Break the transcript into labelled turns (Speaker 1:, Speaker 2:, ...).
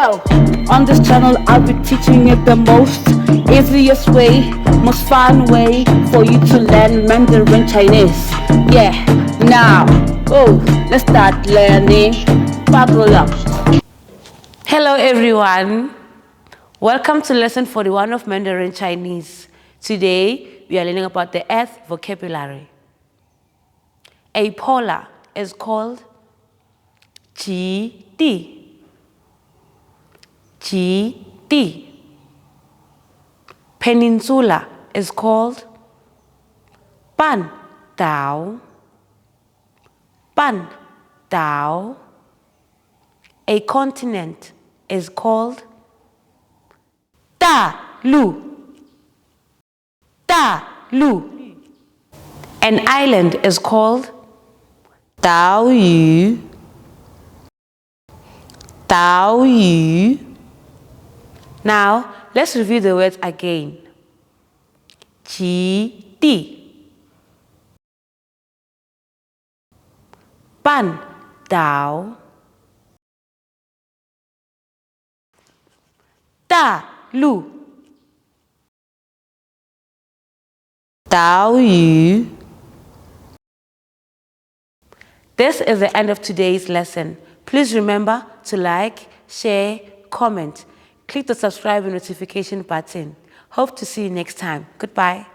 Speaker 1: Yo, on this channel I'll be teaching you the most easiest way, most fun way for you to learn Mandarin Chinese. Yeah, now, let's start learning. Buckle up. Hello everyone. Welcome to lesson 41 of Mandarin Chinese. Today, we are learning about the eighth vocabulary. A polar is called 极地. 极地. Peninsula is called 半岛. 半岛. A continent is called 大陆. 大陆. An island is called 岛屿. 岛屿. Now, let's review the words again. 极地. 半岛. 大陆. 岛屿. This is the end of today's lesson. Please remember to like, share, comment. Click the subscribe and notification button. Hope to see you next time. Goodbye.